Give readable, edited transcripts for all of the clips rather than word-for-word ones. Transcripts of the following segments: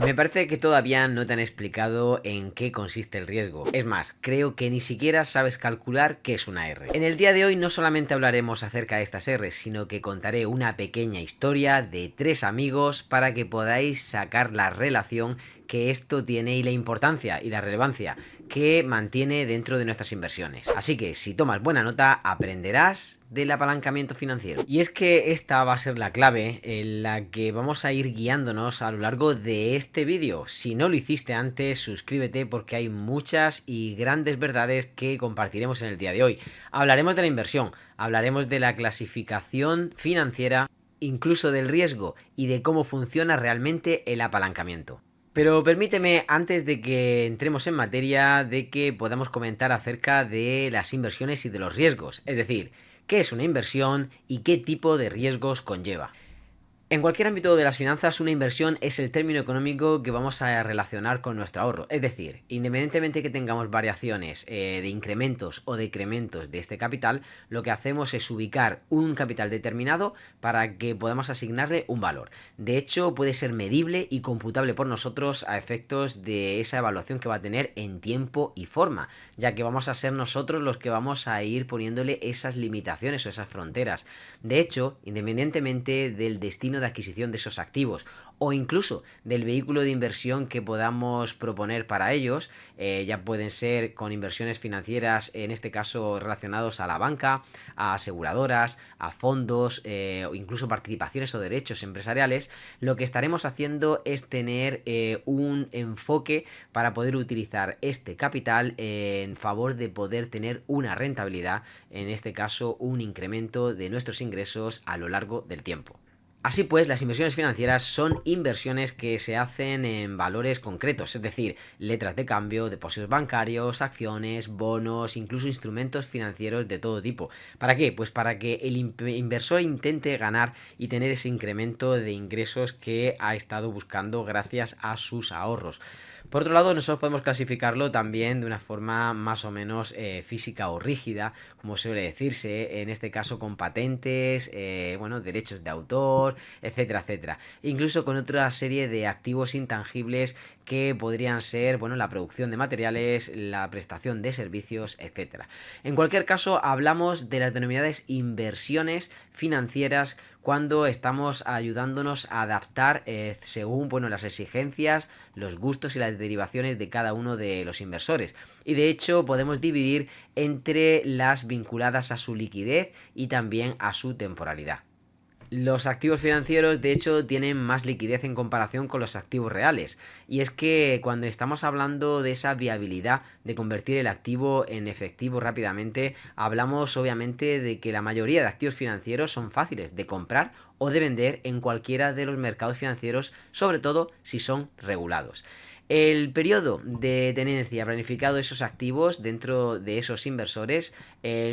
Me parece que todavía no te han explicado en qué consiste el riesgo. Es más, creo que ni siquiera sabes calcular qué es una R. En el día de hoy no solamente hablaremos acerca de estas R, sino que contaré una pequeña historia de tres amigos para que podáis sacar la relación que esto tiene y la importancia y la relevancia que mantiene dentro de nuestras inversiones. Así que si tomas buena nota, aprenderás del apalancamiento financiero. Y es que esta va a ser la clave en la que vamos a ir guiándonos a lo largo de este vídeo. Si no lo hiciste antes, suscríbete porque hay muchas y grandes verdades que compartiremos en el día de hoy. Hablaremos de la inversión, hablaremos de la clasificación financiera, incluso del riesgo y de cómo funciona realmente el apalancamiento. Pero permíteme, antes de que entremos en materia, de que podamos comentar acerca de las inversiones y de los riesgos. Es decir, qué es una inversión y qué tipo de riesgos conlleva. En cualquier ámbito de las finanzas, una inversión es el término económico que vamos a relacionar con nuestro ahorro. Es decir, independientemente que tengamos variaciones de incrementos o decrementos de este capital, lo que hacemos es ubicar un capital determinado para que podamos asignarle un valor. De hecho, puede ser medible y computable por nosotros a efectos de esa evaluación que va a tener en tiempo y forma, ya que vamos a ser nosotros los que vamos a ir poniéndole esas limitaciones o esas fronteras. De hecho, independientemente del destino de adquisición de esos activos o incluso del vehículo de inversión que podamos proponer para ellos, ya pueden ser con inversiones financieras, en este caso relacionados a la banca, a aseguradoras, a fondos o incluso participaciones o derechos empresariales. Lo que estaremos haciendo es tener un enfoque para poder utilizar este capital en favor de poder tener una rentabilidad, en este caso un incremento de nuestros ingresos a lo largo del tiempo. Así pues, las inversiones financieras son inversiones que se hacen en valores concretos, es decir, letras de cambio, depósitos bancarios, acciones, bonos, incluso instrumentos financieros de todo tipo. ¿Para qué? Pues para que el inversor intente ganar y tener ese incremento de ingresos que ha estado buscando gracias a sus ahorros. Por otro lado, nosotros podemos clasificarlo también de una forma más o menos física o rígida, como suele decirse, en este caso con patentes, derechos de autor, etcétera, etcétera. Incluso con otra serie de activos intangibles que podrían ser, la producción de materiales, la prestación de servicios, etcétera. En cualquier caso, hablamos de las denominadas inversiones financieras cuando estamos ayudándonos a adaptar según las exigencias, los gustos y las derivaciones de cada uno de los inversores. Y de hecho podemos dividir entre las vinculadas a su liquidez y también a su temporalidad. Los activos financieros, de hecho, tienen más liquidez en comparación con los activos reales. Y es que cuando estamos hablando de esa viabilidad de convertir el activo en efectivo rápidamente, hablamos obviamente de que la mayoría de activos financieros son fáciles de comprar o de vender en cualquiera de los mercados financieros, sobre todo si son regulados. El periodo de tenencia planificado de esos activos dentro de esos inversores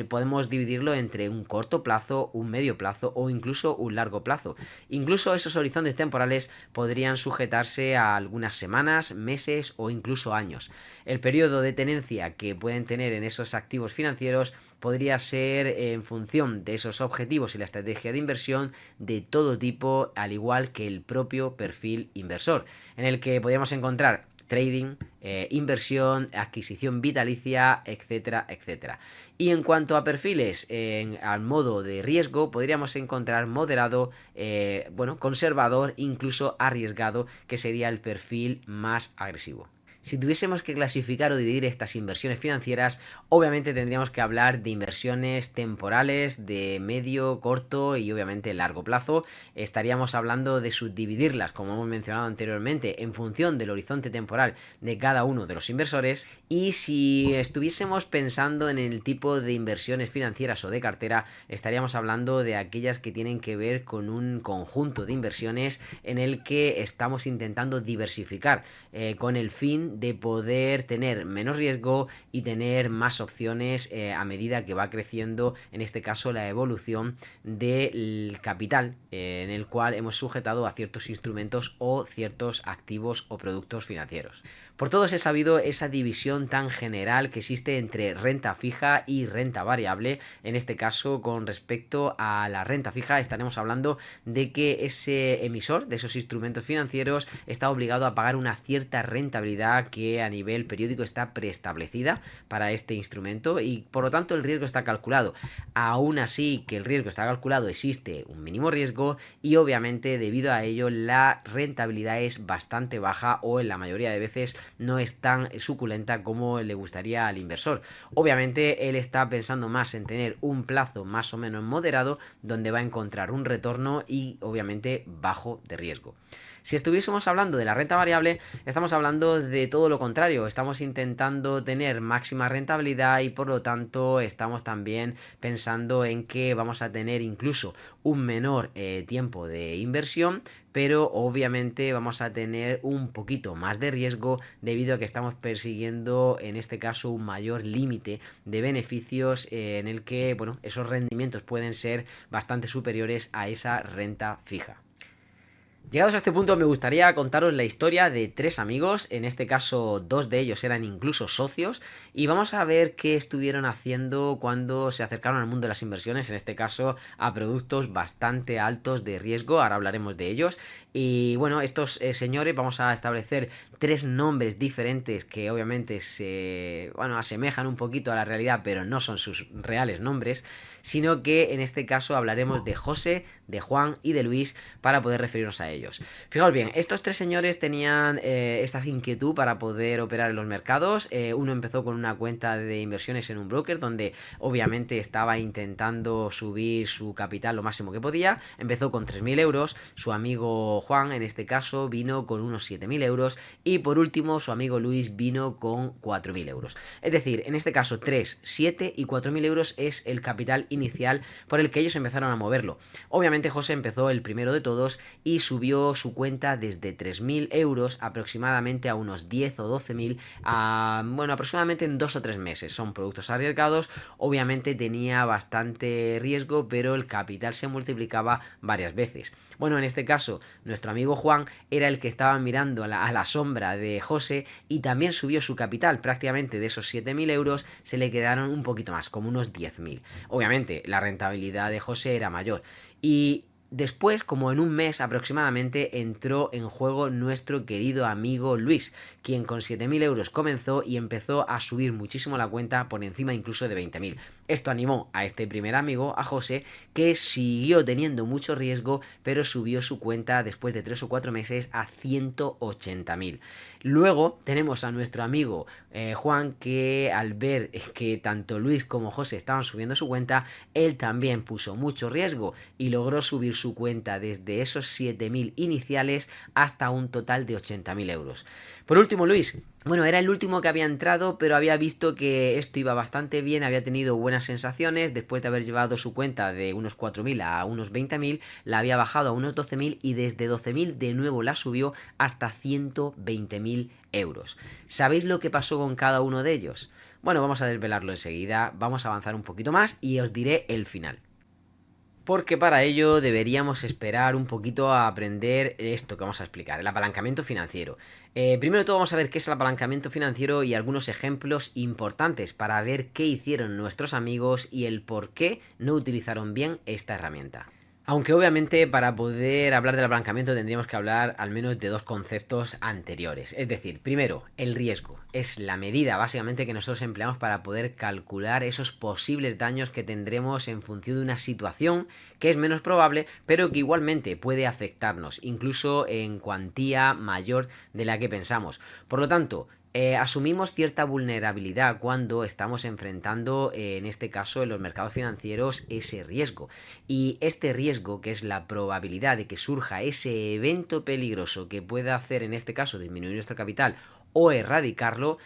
podemos dividirlo entre un corto plazo, un medio plazo o incluso un largo plazo. Incluso esos horizontes temporales podrían sujetarse a algunas semanas, meses o incluso años. El periodo de tenencia que pueden tener en esos activos financieros podría ser en función de esos objetivos y la estrategia de inversión de todo tipo, al igual que el propio perfil inversor, en el que podríamos encontrar trading, inversión, adquisición vitalicia, etcétera, etcétera. Y en cuanto a perfiles, al modo de riesgo, podríamos encontrar moderado, conservador, incluso arriesgado, que sería el perfil más agresivo. Si tuviésemos que clasificar o dividir estas inversiones financieras, obviamente tendríamos que hablar de inversiones temporales, de medio, corto y obviamente largo plazo. Estaríamos hablando de subdividirlas, como hemos mencionado anteriormente, en función del horizonte temporal de cada uno de los inversores. Y si estuviésemos pensando en el tipo de inversiones financieras o de cartera, estaríamos hablando de aquellas que tienen que ver con un conjunto de inversiones en el que estamos intentando diversificar con el fin fin de poder tener menos riesgo y tener más opciones a medida que va creciendo, en este caso, la evolución del capital en el cual hemos sujetado a ciertos instrumentos o ciertos activos o productos financieros. Por todos he sabido esa división tan general que existe entre renta fija y renta variable. En este caso, con respecto a la renta fija, estaremos hablando de que ese emisor de esos instrumentos financieros está obligado a pagar una cierta rentabilidad que a nivel periódico está preestablecida para este instrumento y por lo tanto el riesgo está calculado. Aún así que el riesgo está calculado, existe un mínimo riesgo y obviamente debido a ello la rentabilidad es bastante baja o en la mayoría de veces no es tan suculenta como le gustaría al inversor. Obviamente él está pensando más en tener un plazo más o menos moderado donde va a encontrar un retorno y obviamente bajo de riesgo. Si estuviésemos hablando de la renta variable, estamos hablando de todo lo contrario, estamos intentando tener máxima rentabilidad y por lo tanto estamos también pensando en que vamos a tener incluso un menor tiempo de inversión, pero obviamente vamos a tener un poquito más de riesgo debido a que estamos persiguiendo en este caso un mayor límite de beneficios en el que bueno, esos rendimientos pueden ser bastante superiores a esa renta fija. Llegados a este punto me gustaría contaros la historia de tres amigos, en este caso dos de ellos eran incluso socios y vamos a ver qué estuvieron haciendo cuando se acercaron al mundo de las inversiones, en este caso a productos bastante altos de riesgo, ahora hablaremos de ellos y bueno, estos señores vamos a establecer tres nombres diferentes que obviamente se asemejan un poquito a la realidad pero no son sus reales nombres, sino que en este caso hablaremos de José, de Juan y de Luis para poder referirnos a ellos. Fijaos bien, estos tres señores tenían esta inquietud para poder operar en los mercados. Uno empezó con una cuenta de inversiones en un broker donde obviamente estaba intentando subir su capital lo máximo que podía. Empezó con 3.000 euros, su amigo Juan en este caso vino con unos 7.000 euros y por último su amigo Luis vino con 4.000 euros. Es decir, en este caso 3, 7 y 4.000 euros es el capital inicial por el que ellos empezaron a moverlo. Obviamente José empezó el primero de todos y subió su cuenta desde 3.000 euros aproximadamente a unos 10 o 12.000 aproximadamente en 2 o 3 meses. Son productos arriesgados, obviamente tenía bastante riesgo, pero el capital se multiplicaba varias veces. Bueno, en este caso, nuestro amigo Juan era el que estaba mirando a la sombra de José y también subió su capital. Prácticamente de esos 7.000 euros se le quedaron un poquito más, como unos 10.000. Obviamente, la rentabilidad de José era mayor. Y después, como en un mes aproximadamente, entró en juego nuestro querido amigo Luis, quien con 7.000 euros comenzó y empezó a subir muchísimo la cuenta por encima incluso de 20.000. Esto animó a este primer amigo, a José, que siguió teniendo mucho riesgo, pero subió su cuenta después de 3 o 4 meses a 180.000. Luego tenemos a nuestro amigo Juan, que al ver que tanto Luis como José estaban subiendo su cuenta, él también puso mucho riesgo y logró subir su cuenta desde esos 7.000 iniciales hasta un total de 80.000 euros. Por último, Luis. Bueno, era el último que había entrado, pero había visto que esto iba bastante bien, había tenido buenas sensaciones, después de haber llevado su cuenta de unos 4.000 a unos 20.000, la había bajado a unos 12.000 y desde 12.000 de nuevo la subió hasta 120.000 euros. ¿Sabéis lo que pasó con cada uno de ellos? Bueno, vamos a desvelarlo enseguida, vamos a avanzar un poquito más y os diré el final. Porque para ello deberíamos esperar un poquito a aprender esto que vamos a explicar, el apalancamiento financiero. Primero de todo vamos a ver qué es el apalancamiento financiero y algunos ejemplos importantes para ver qué hicieron nuestros amigos y el por qué no utilizaron bien esta herramienta. Aunque obviamente para poder hablar del apalancamiento tendríamos que hablar al menos de dos conceptos anteriores. Es decir, primero, el riesgo. Es la medida básicamente que nosotros empleamos para poder calcular esos posibles daños que tendremos en función de una situación que es menos probable, pero que igualmente puede afectarnos, incluso en cuantía mayor de la que pensamos. Por lo tanto, asumimos cierta vulnerabilidad cuando estamos enfrentando, en este caso en los mercados financieros, ese riesgo. Y este riesgo, que es la probabilidad de que surja ese evento peligroso que pueda hacer, en este caso, disminuir nuestro capital o erradicarlo,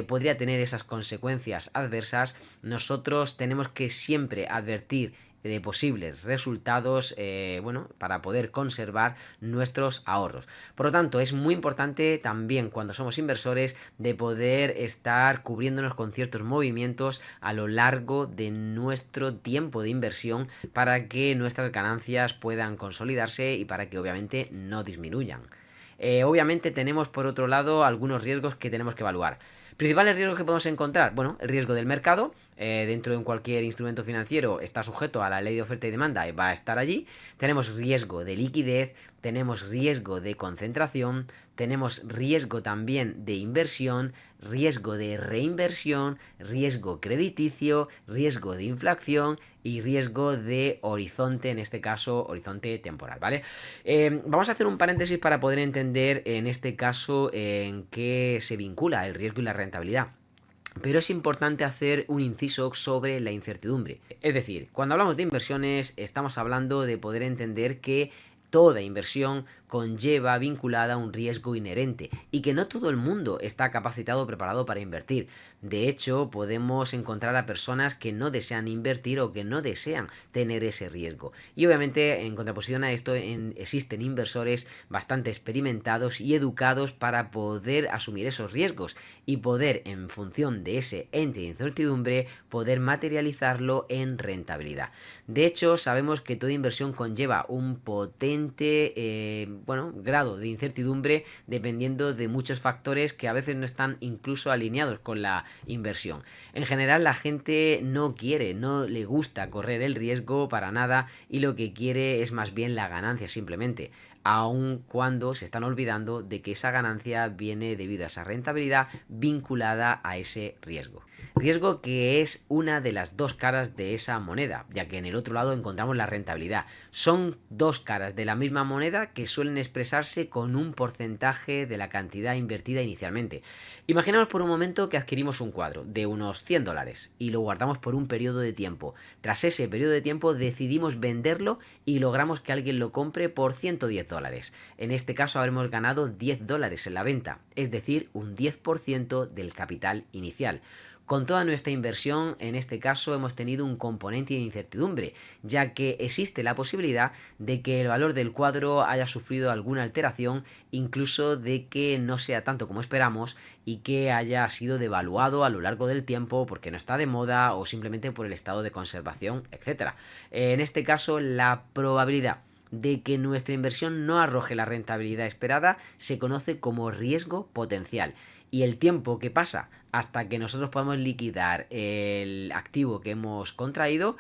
podría tener esas consecuencias adversas. Nosotros tenemos que siempre advertir de posibles resultados, bueno, para poder conservar nuestros ahorros. Por lo tanto, es muy importante también cuando somos inversores de poder estar cubriéndonos con ciertos movimientos a lo largo de nuestro tiempo de inversión para que nuestras ganancias puedan consolidarse y para que obviamente no disminuyan. Obviamente tenemos por otro lado algunos riesgos que tenemos que evaluar. Principales riesgos que podemos encontrar, bueno, el riesgo del mercado, dentro de cualquier instrumento financiero está sujeto a la ley de oferta y demanda y va a estar allí. Tenemos riesgo de liquidez, tenemos riesgo de concentración, tenemos riesgo también de inversión, riesgo de reinversión, riesgo crediticio, riesgo de inflación y riesgo de horizonte, en este caso horizonte temporal, ¿vale? Vamos a hacer un paréntesis para poder entender en este caso en qué se vincula el riesgo y la rentabilidad. Pero es importante hacer un inciso sobre la incertidumbre. Es decir, cuando hablamos de inversiones estamos hablando de poder entender que toda inversión conlleva vinculada a un riesgo inherente y que no todo el mundo está capacitado o preparado para invertir. De hecho, podemos encontrar a personas que no desean invertir o que no desean tener ese riesgo. Y obviamente, en contraposición a esto, existen inversores bastante experimentados y educados para poder asumir esos riesgos y poder, en función de ese ente de incertidumbre, poder materializarlo en rentabilidad. De hecho, sabemos que toda inversión conlleva un potente grado de incertidumbre dependiendo de muchos factores que a veces no están incluso alineados con la inversión. En general, la gente no le gusta correr el riesgo para nada y lo que quiere es más bien la ganancia simplemente, aun cuando se están olvidando de que esa ganancia viene debido a esa rentabilidad vinculada a ese riesgo. Riesgo que es una de las dos caras de esa moneda, ya que en el otro lado encontramos la rentabilidad. Son dos caras de la misma moneda que suelen expresarse con un porcentaje de la cantidad invertida inicialmente. Imaginemos por un momento que adquirimos un cuadro de unos $100 y lo guardamos por un periodo de tiempo. Tras ese periodo de tiempo decidimos venderlo y logramos que alguien lo compre por $110. En este caso habremos ganado $10 en la venta, es decir, un 10% del capital inicial. Con toda nuestra inversión, en este caso, hemos tenido un componente de incertidumbre, ya que existe la posibilidad de que el valor del cuadro haya sufrido alguna alteración, incluso de que no sea tanto como esperamos y que haya sido devaluado a lo largo del tiempo porque no está de moda o simplemente por el estado de conservación, etc. En este caso, la probabilidad de que nuestra inversión no arroje la rentabilidad esperada se conoce como riesgo potencial. Y el tiempo que pasa hasta que nosotros podamos liquidar el activo que hemos contraído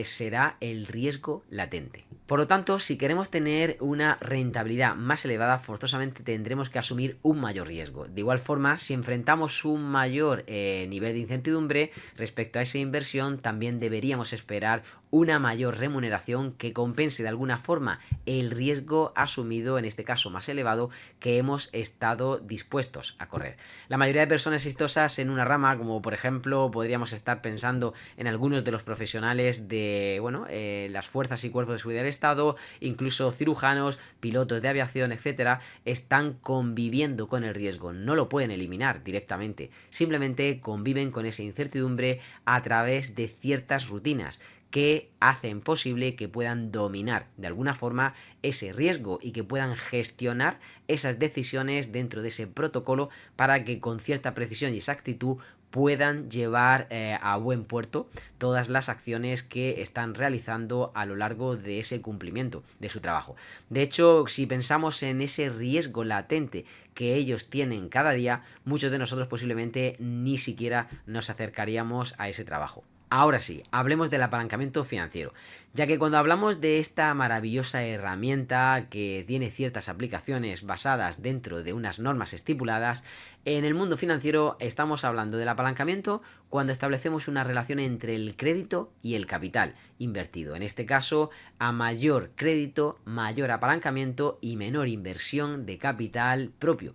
será el riesgo latente. Por lo tanto, si queremos tener una rentabilidad más elevada, forzosamente tendremos que asumir un mayor riesgo. De igual forma, si enfrentamos un mayor nivel de incertidumbre respecto a esa inversión, también deberíamos esperar una mayor remuneración que compense de alguna forma el riesgo asumido, en este caso más elevado, que hemos estado dispuestos a correr. La mayoría de personas exitosas en una rama, como por ejemplo podríamos estar pensando en algunos de los profesionales de las fuerzas y cuerpos de seguridad del Estado, incluso cirujanos, pilotos de aviación, etcétera, están conviviendo con el riesgo, no lo pueden eliminar directamente, simplemente conviven con esa incertidumbre a través de ciertas rutinas que hacen posible que puedan dominar de alguna forma ese riesgo y que puedan gestionar esas decisiones dentro de ese protocolo para que con cierta precisión y exactitud puedan llevar a buen puerto todas las acciones que están realizando a lo largo de ese cumplimiento de su trabajo. De hecho, si pensamos en ese riesgo latente que ellos tienen cada día, muchos de nosotros posiblemente ni siquiera nos acercaríamos a ese trabajo. Ahora sí, hablemos del apalancamiento financiero, ya que cuando hablamos de esta maravillosa herramienta que tiene ciertas aplicaciones basadas dentro de unas normas estipuladas, en el mundo financiero estamos hablando del apalancamiento cuando establecemos una relación entre el crédito y el capital invertido. En este caso, a mayor crédito, mayor apalancamiento y menor inversión de capital propio.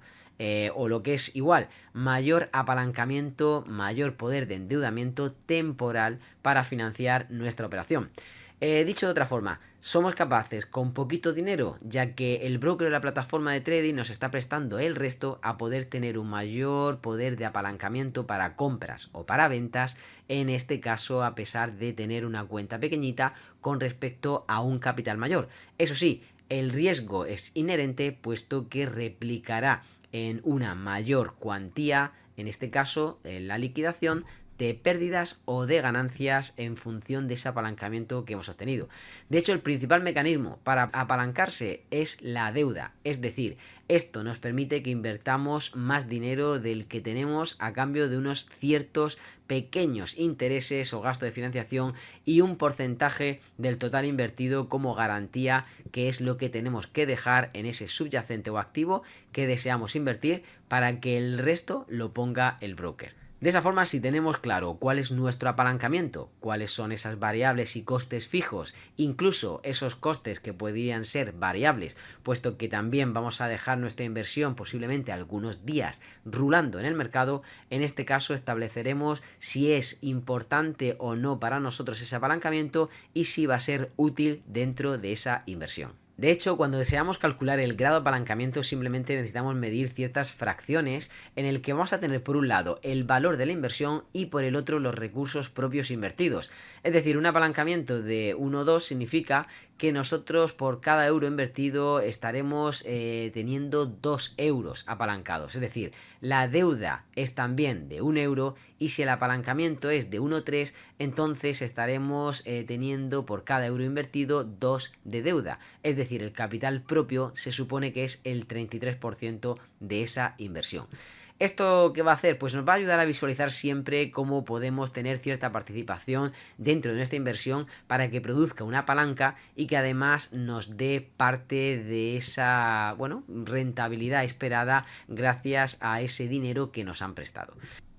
O lo que es igual, mayor apalancamiento, mayor poder de endeudamiento temporal para financiar nuestra operación. Dicho de otra forma, somos capaces con poquito dinero, ya que el broker o la plataforma de trading nos está prestando el resto a poder tener un mayor poder de apalancamiento para compras o para ventas, en este caso a pesar de tener una cuenta pequeñita con respecto a un capital mayor. Eso sí, el riesgo es inherente puesto que replicará en una mayor cuantía, en este caso en la liquidación, de pérdidas o de ganancias en función de ese apalancamiento que hemos obtenido. De hecho, el principal mecanismo para apalancarse es la deuda, es decir, esto nos permite que invertamos más dinero del que tenemos a cambio de unos ciertos pequeños intereses o gasto de financiación y un porcentaje del total invertido como garantía, que es lo que tenemos que dejar en ese subyacente o activo que deseamos invertir para que el resto lo ponga el broker. De esa forma, si tenemos claro cuál es nuestro apalancamiento, cuáles son esas variables y costes fijos, incluso esos costes que podrían ser variables, puesto que también vamos a dejar nuestra inversión posiblemente algunos días rulando en el mercado, en este caso estableceremos si es importante o no para nosotros ese apalancamiento y si va a ser útil dentro de esa inversión. De hecho, cuando deseamos calcular el grado de apalancamiento simplemente necesitamos medir ciertas fracciones en el que vamos a tener por un lado el valor de la inversión y por el otro los recursos propios invertidos. Es decir, un apalancamiento de 1,2 significa que nosotros por cada euro invertido estaremos teniendo 2 euros apalancados. Es decir, la deuda es también de 1 euro y si el apalancamiento es de 1,3, entonces estaremos teniendo por cada euro invertido 2 de deuda. Es decir, el capital propio se supone que es el 33% de esa inversión. ¿Esto qué va a hacer? Pues nos va a ayudar a visualizar siempre cómo podemos tener cierta participación dentro de nuestra inversión para que produzca una palanca y que además nos dé parte de esa, rentabilidad esperada gracias a ese dinero que nos han prestado.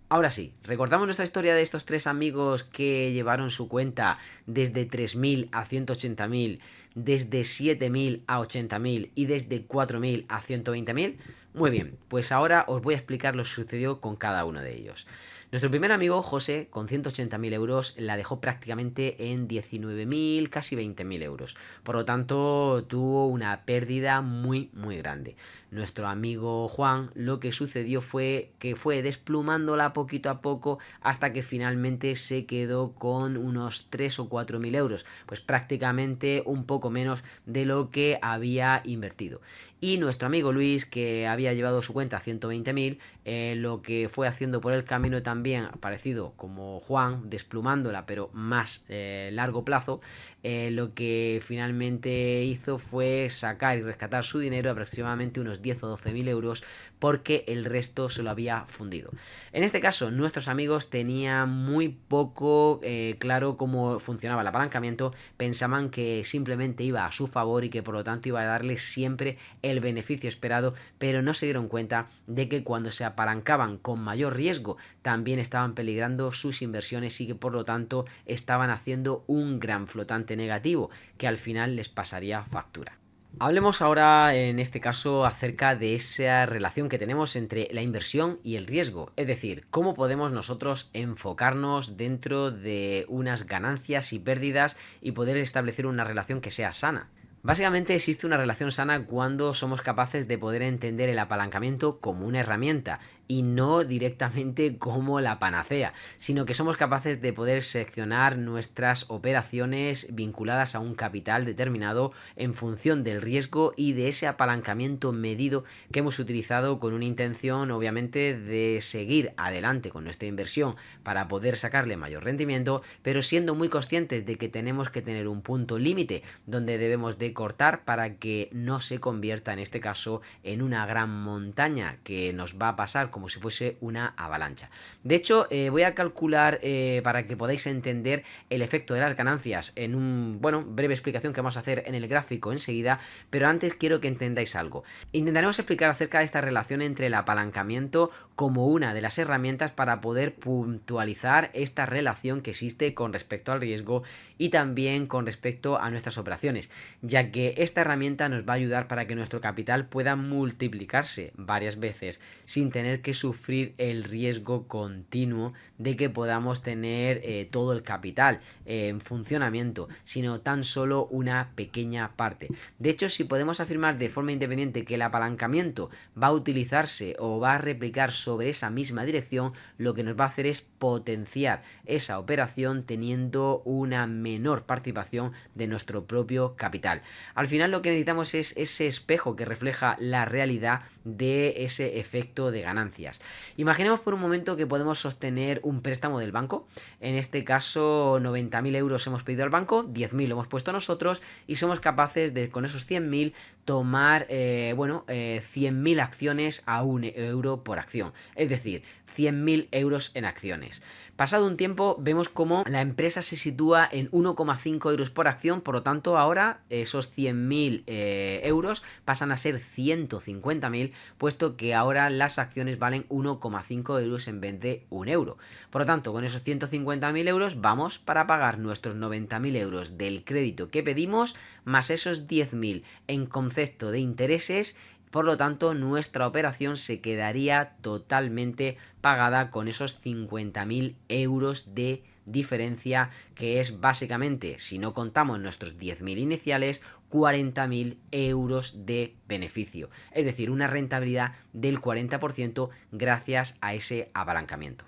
Ahora sí, recordamos nuestra historia de estos tres amigos que llevaron su cuenta desde 3.000 a 180.000, desde 7.000 a 80.000 y desde 4.000 a 120.000. Muy bien, pues ahora os voy a explicar lo que sucedió con cada uno de ellos. Nuestro primer amigo, José, con 180.000 euros, la dejó prácticamente en 19.000, casi 20.000 euros. Por lo tanto, tuvo una pérdida muy grande. Nuestro amigo Juan, lo que sucedió fue que fue desplumándola poquito a poco hasta que finalmente se quedó con unos 3 o 4.000 euros. Pues prácticamente un poco menos de lo que había invertido. Y nuestro amigo Luis, que había llevado su cuenta a 120.000, lo que fue haciendo por el camino también, parecido como Juan, desplumándola, pero más largo plazo, lo que finalmente hizo fue sacar y rescatar su dinero, aproximadamente unos 10 o 12.000 euros, porque el resto se lo había fundido. En este caso, nuestros amigos tenían muy poco claro cómo funcionaba el apalancamiento, pensaban que simplemente iba a su favor y que por lo tanto iba a darles siempre el beneficio esperado, pero no se dieron cuenta de que cuando se apalancaban con mayor riesgo también estaban peligrando sus inversiones y que por lo tanto estaban haciendo un gran flotante negativo que al final les pasaría factura. Hablemos ahora en este caso acerca de esa relación que tenemos entre la inversión y el riesgo, es decir, cómo podemos nosotros enfocarnos dentro de unas ganancias y pérdidas y poder establecer una relación que sea sana. Básicamente existe una relación sana cuando somos capaces de poder entender el apalancamiento como una herramienta y no directamente como la panacea, sino que somos capaces de poder seleccionar nuestras operaciones vinculadas a un capital determinado en función del riesgo y de ese apalancamiento medido que hemos utilizado con una intención obviamente de seguir adelante con nuestra inversión para poder sacarle mayor rendimiento, pero siendo muy conscientes de que tenemos que tener un punto límite donde debemos de cortar para que no se convierta en este caso en una gran montaña que nos va a pasar como si fuese una avalancha. De hecho, voy a calcular para que podáis entender el efecto de las ganancias en un, breve explicación que vamos a hacer en el gráfico enseguida, pero antes quiero que entendáis algo. Intentaremos explicar acerca de esta relación entre el apalancamiento como una de las herramientas para poder puntualizar esta relación que existe con respecto al riesgo y también con respecto a nuestras operaciones, ya ya que esta herramienta nos va a ayudar para que nuestro capital pueda multiplicarse varias veces sin tener que sufrir el riesgo continuo de que podamos tener todo el capital en funcionamiento, sino tan solo una pequeña parte. De hecho, si podemos afirmar de forma independiente que el apalancamiento va a utilizarse o va a replicar sobre esa misma dirección, lo que nos va a hacer es potenciar esa operación teniendo una menor participación de nuestro propio capital. Al final lo que necesitamos es ese espejo que refleja la realidad de ese efecto de ganancias. Imaginemos por un momento que podemos sostener un préstamo del banco. En este caso 90.000 euros hemos pedido al banco, 10.000 lo hemos puesto nosotros y somos capaces de con esos 100.000 tomar 100.000 acciones a 1 euro por acción, es decir, 100.000 euros en acciones. Pasado un tiempo vemos como la empresa se sitúa en 1,5 euros por acción, por lo tanto ahora esos 100.000 euros pasan a ser 150.000, puesto que ahora las acciones valen 1,5 euros en vez de 1 euro. Por lo tanto, con esos 150.000 euros vamos para pagar nuestros 90.000 euros del crédito que pedimos, más esos 10.000 en concepto de intereses. Por lo tanto, nuestra operación se quedaría totalmente pagada con esos 50.000 euros de diferencia, que es básicamente, si no contamos nuestros 10.000 iniciales, 40.000 euros de beneficio. Es decir, una rentabilidad del 40% gracias a ese apalancamiento.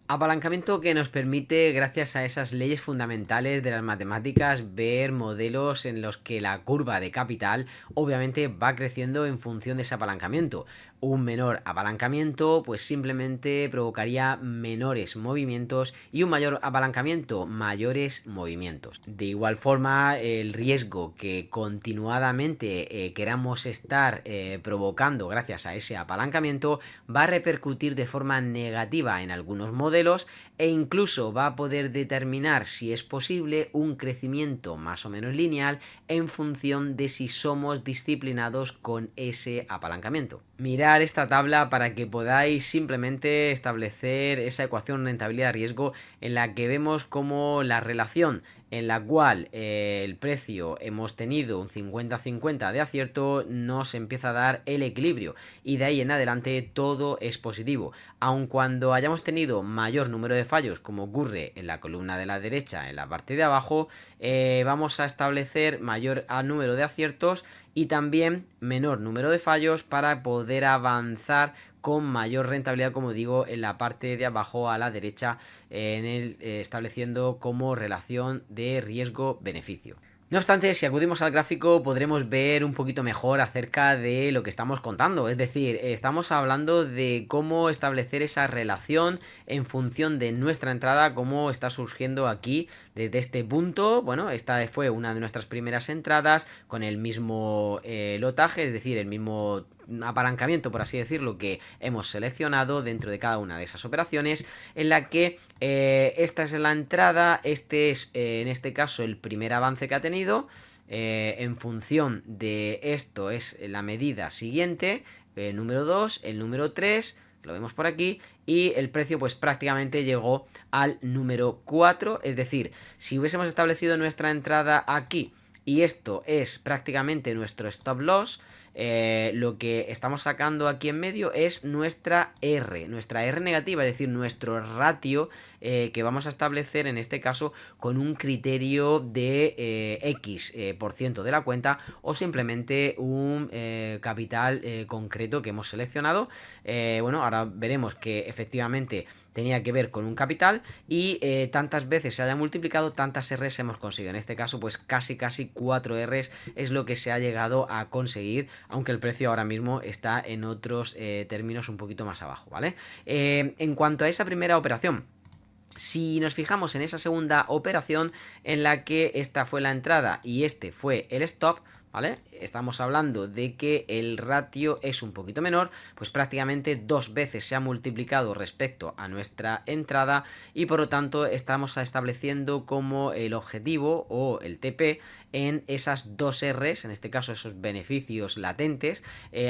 Apalancamiento que nos permite, gracias a esas leyes fundamentales de las matemáticas, ver modelos en los que la curva de capital obviamente va creciendo en función de ese apalancamiento. Un menor apalancamiento pues simplemente provocaría menores movimientos y un mayor apalancamiento, mayores movimientos. De igual forma, el riesgo que continuadamente queramos estar provocando gracias a ese apalancamiento va a repercutir de forma negativa en algunos modelos e incluso va a poder determinar si es posible un crecimiento más o menos lineal en función de si somos disciplinados con ese apalancamiento. Mirar esta tabla para que podáis simplemente establecer esa ecuación rentabilidad-riesgo en la que vemos cómo la relación en la cual el precio hemos tenido un 50-50 de acierto, nos empieza a dar el equilibrio y de ahí en adelante todo es positivo. Aun cuando hayamos tenido mayor número de fallos, como ocurre en la columna de la derecha en la parte de abajo, vamos a establecer mayor número de aciertos y también menor número de fallos para poder avanzar con mayor rentabilidad, como digo, en la parte de abajo a la derecha, estableciendo como relación de riesgo-beneficio. No obstante, si acudimos al gráfico podremos ver un poquito mejor acerca de lo que estamos contando, es decir, estamos hablando de cómo establecer esa relación en función de nuestra entrada, cómo está surgiendo aquí desde este punto. Bueno, esta fue una de nuestras primeras entradas con el mismo lotaje, es decir, el mismo apalancamiento, por así decirlo, que hemos seleccionado dentro de cada una de esas operaciones, en la que esta es la entrada, este es en este caso el primer avance que ha tenido, en función de esto es la medida siguiente, el número 2, el número 3, lo vemos por aquí, y el precio pues prácticamente llegó al número 4, es decir, si hubiésemos establecido nuestra entrada aquí y esto es prácticamente nuestro stop loss, lo que estamos sacando aquí en medio es nuestra R negativa, es decir, nuestro ratio que vamos a establecer en este caso con un criterio de X por ciento de la cuenta o simplemente un capital concreto que hemos seleccionado. Bueno, ahora veremos que efectivamente tenía que ver con un capital y tantas veces se haya multiplicado, tantas R's hemos conseguido. En este caso, pues casi 4 R's es lo que se ha llegado a conseguir, aunque el precio ahora mismo está en otros términos un poquito más abajo, ¿vale? En cuanto a esa primera operación, si nos fijamos en esa segunda operación en la que esta fue la entrada y este fue el stop, ¿vale? Estamos hablando de que el ratio es un poquito menor, pues prácticamente 2 veces se ha multiplicado respecto a nuestra entrada y por lo tanto estamos estableciendo como el objetivo o el TP en esas 2 R's, en este caso esos beneficios latentes,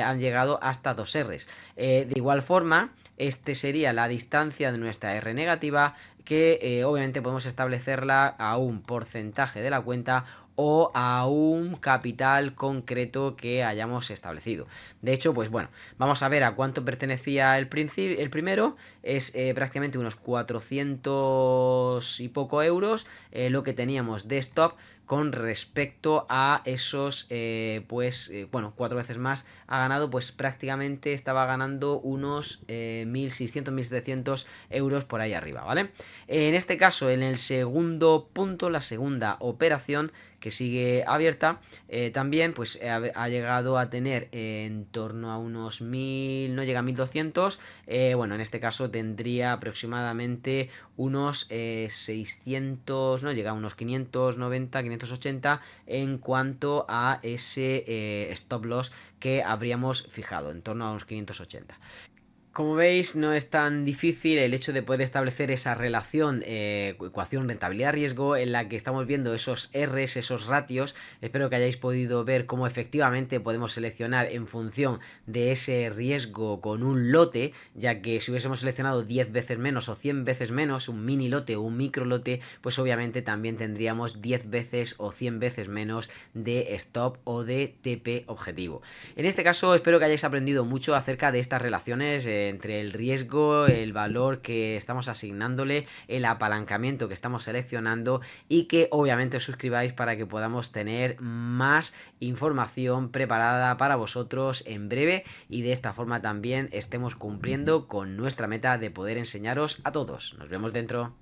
han llegado hasta 2 R's. De igual forma, este sería la distancia de nuestra R negativa, que obviamente podemos establecerla a un porcentaje de la cuenta o a un capital concreto que hayamos establecido. De hecho, pues bueno, vamos a ver a cuánto pertenecía el primero. Es prácticamente unos 400 y poco euros lo que teníamos de stop con respecto a esos, bueno, 4 veces más ha ganado, pues prácticamente estaba ganando unos 1.600, 1.700 euros por ahí arriba, ¿vale? En este caso, en el segundo punto, la segunda operación que sigue abierta, también pues ha llegado a tener en torno a unos 1.000, no llega a 1.200, bueno, en este caso tendría aproximadamente unos 600, no llega a unos 590, 580 en cuanto a ese stop loss que habríamos fijado, en torno a unos 580. Como veis, no es tan difícil el hecho de poder establecer esa relación, ecuación rentabilidad-riesgo, en la que estamos viendo esos Rs, esos ratios. Espero que hayáis podido ver cómo efectivamente podemos seleccionar en función de ese riesgo con un lote, ya que si hubiésemos seleccionado 10 veces menos o 100 veces menos, un mini lote o un micro lote, pues obviamente también tendríamos 10 veces o 100 veces menos de stop o de TP objetivo. En este caso, espero que hayáis aprendido mucho acerca de estas relaciones entre el riesgo, el valor que estamos asignándole, el apalancamiento que estamos seleccionando, y que obviamente os suscribáis para que podamos tener más información preparada para vosotros en breve, y de esta forma también estemos cumpliendo con nuestra meta de poder enseñaros a todos. Nos vemos dentro.